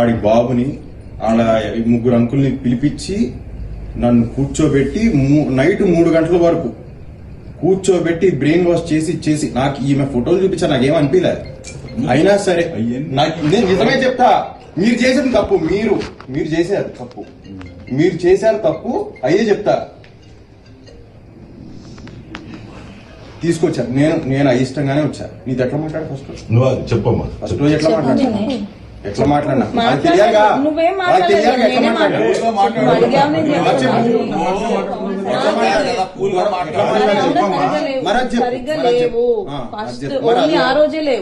ఆడి బాబుని ఆడ ముగ్గురు అంకుల్ని పిలిపించి నన్ను కూర్చోబెట్టి నైట్ 3 గంటల వరకు కూర్చోబెట్టి బ్రెయిన్ వాష్ చేసి నాకు ఈమె ఫోటోలు చూపించా నాకేం అనిపించలేదు. అయినా సరే నేను నిజమే చెప్తా, మీరు చేసేది తప్పు, మీరు చేశారు తప్పు, మీరు చేశారు తప్పు, అయ్యే చెప్తా. తీసుకొచ్చా నేను అయిష్టంగానే వచ్చా. నీది ఎట్లా మాట్లాడు ఫస్ట్ నువ్వు చెప్పమ్మా. ఫస్ట్ రోజు ఎట్లా మాట్లాడినా నాకు తెలియగా ఎట్లా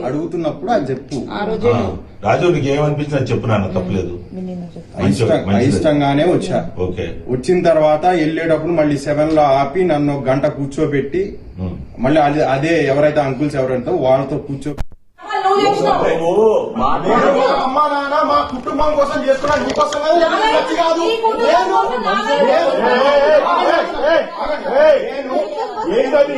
అడుగుతున్నప్పుడు అది చెప్పు. రాజు నీకు ఏమనిపించింది అది చెప్పు నాన్న, తప్పలేదు. అయిష్టంగానే వచ్చా. వచ్చిన తర్వాత వెళ్ళేటప్పుడు మళ్ళీ 7 లో ఆపి నన్ను 1 గంట కూర్చోబెట్టి మళ్ళీ అదే ఎవరైతే అంకుల్స్ ఎవరంటో వాళ్ళతో అమ్మా నాన్న మా కుటుంబం కోసం చేసుకున్నా, నీకోసం కాదు. ఏంటది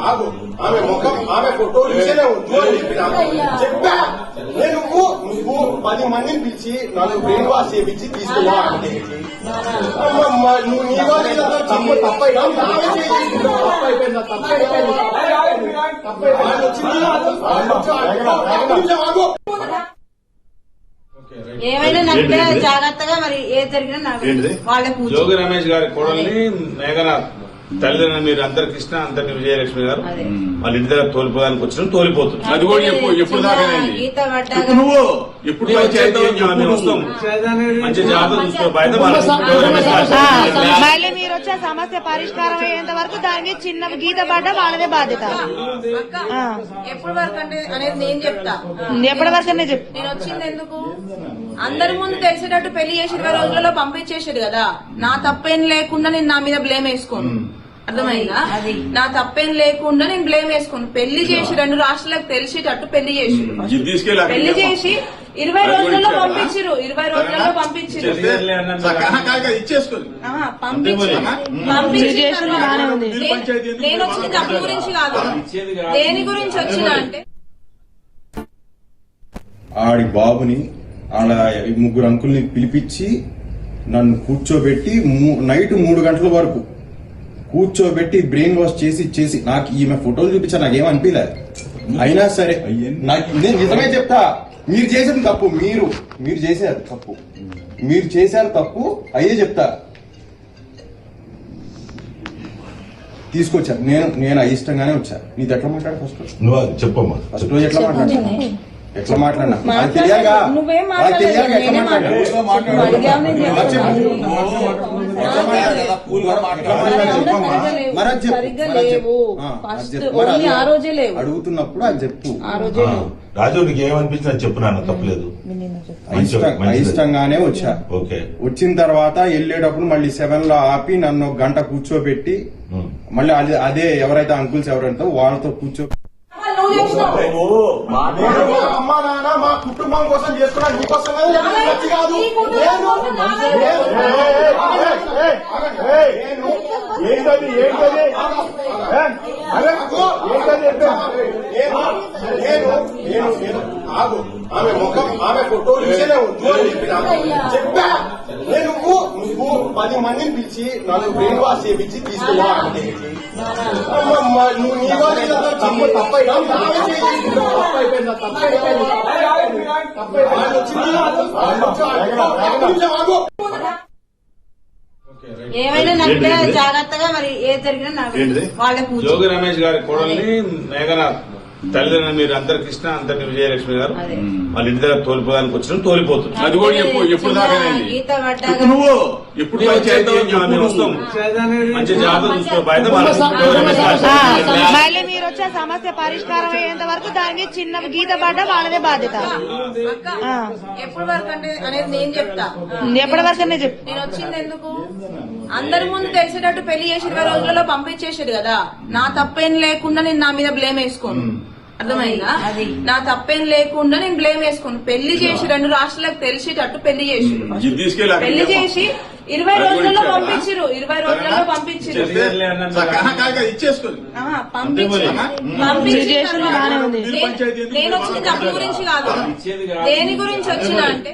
ఆగు, ఆమె ముఖం ఆమె ఫోటో చెప్పా. నువ్వు 10 మందిని పిలిచి నన్ను బ్రెయిన్ వాష్ చేయించి తీసుకున్నా. నువ్వు నీ వాళ్ళు తప్పైనా ఏమైనా నమ్మితే జాగ్రత్తగా మరి ఏది జరిగినా వాళ్ళ జోగి రమేష్ గారి కోడల్ని మేఘనాథ్ తల్లిదండ్రులు మీరు అందరు కృష్ణ అంతటి విజయలక్ష్మి గారు వాళ్ళ ఇంటి దగ్గర తోలిపోదానికి వచ్చిన తోలిపోతుంది. అది కూడా ఎప్పుడు దాకా నువ్వు ఎప్పుడు వస్తాం మంచి జాగ్రత్త చూసుకో. మళ్ళీ మీరు వచ్చే సమస్య పరిష్కారం అయ్యేంత వరకు దానికి చిన్న గీత పడ్డ వాళ్ళదే బాధ్యత. ఎప్పటి వరకు అంటే అనేది నేను చెప్తా. ఎప్పటి వరకు చెప్పు. నేను వచ్చింది ఎందుకు, అందరి ముందు తెలిసేటట్టు పెళ్లి చేసి 20 రోజులలో పంపించేసాడు కదా. నా తప్పేం లేకుండా నేను నా మీద బ్లేమ్ వేసుకోను, అర్థమైందా? నా తప్పేం లేకుండా నేను బ్లేమ్ వేసుకోను. పెళ్లి చేసి 2 రాష్ట్రాలకు తెలిసేటట్టు పెళ్లి చేసి 20 రోజులలో పంపించారు. 20 రోజులలో పంపించారు. నేను వచ్చింది తప్పు గురించి కాదు, దేని గురించి వచ్చినా అంటే ఆడి బాబుని ఆడ ముగ్గురు అంకుల్ని పిలిపించి నన్ను కూర్చోబెట్టి నైట్ 3 గంటల వరకు కూర్చోబెట్టి బ్రెయిన్ వాష్ చేసి నాకు ఈమె ఫోటోలు చూపించా నాకేం అనిపించలేదు. అయినా సరే నేను నిజమే చెప్తా, మీరు చేసేది తప్పు, మీరు చేశారు తప్పు, మీరు చేశారు తప్పు, అయ్యే చెప్తా. తీసుకొచ్చా నేను అయిష్టంగానే వచ్చా. నీది ఎట్లా మాట్లాడు ఫస్ట్ నువ్వు చెప్పమ్మా. ఫస్ట్ రోజు ఎట్లా మాట్లాడినా నాకు తెలియగా ఎట్లా అడుగుతున్నప్పుడు అది చెప్పు. రాజు నీకు ఏమనిపించింది అది చెప్పు నాన్న, తప్పలేదు. అయిష్టంగానే వచ్చా. వచ్చిన తర్వాత వెళ్ళేటప్పుడు మళ్ళీ 7 లో ఆపి నన్ను 1 గంట కూర్చోబెట్టి మళ్ళీ అదే ఎవరైతే అంకుల్స్ ఎవరంటో వాళ్ళతో అమ్మా నాన్న మా కుటుంబం కోసం చేసుకున్నా, నీకోసం కాదు. ఆగు, ఆమె ముఖం ఆమె ఫోటో చెప్పా. నువ్వు 10 మందిని పిలిచి నన్ను బ్రెయిన్ వాష్ చేయించి తీసుకున్నా. నువ్వు నీ వాళ్ళు తప్పైనా ఏమైనా నమ్మితే జాగ్రత్తగా మరి ఏది జరిగినా వాళ్ళ జోగి రమేష్ గారి కోడల్ని మేఘనాథ్ తల్లిదండ్రులు మీరు అందరు కృష్ణ అంతటి విజయలక్ష్మి గారు వాళ్ళ ఇంటి దగ్గర తోలిపోదానికి వచ్చిన తోలిపోతుంది. అది కూడా ఎప్పుడు దాకా నువ్వు ఎప్పుడు వస్తాం మంచి జాగ్రత్త చూసుకో. మళ్ళీ మీరు వచ్చే సమస్య పరిష్కారం అయ్యేంత వరకు దానికి చిన్న గీత పడ్డ వాళ్ళదే బాధ్యత. ఎప్పటి వరకు అంటే అనేది నేను చెప్తా. ఎప్పటి వరకు చెప్పు. నేను వచ్చింది ఎందుకు, అందరి ముందు తెలిసేటట్టు పెళ్లి చేసి 20 రోజులలో పంపించేసాడు కదా. నా తప్పేం లేకుండా నేను నా మీద బ్లేమ్ వేసుకోను, అర్థమైందా? నా తప్పేం లేకుండా నేను బ్లేమ్ వేసుకోను. పెళ్లి చేసి 2 రాష్ట్రాలకు తెలిసేటట్టు పెళ్లి చేసి ఇది తీసుకెళ్ళి అక్కడికి పెళ్లి చేసి 20 రోజులలో పంపించిరు. 20 రోజులలో పంపించిరు. ఇచ్చేసుకోండి. పంపించిన తర్వాత నేను వచ్చిన తప్పు గురించి కాదు, దేని గురించి వచ్చిన అంటే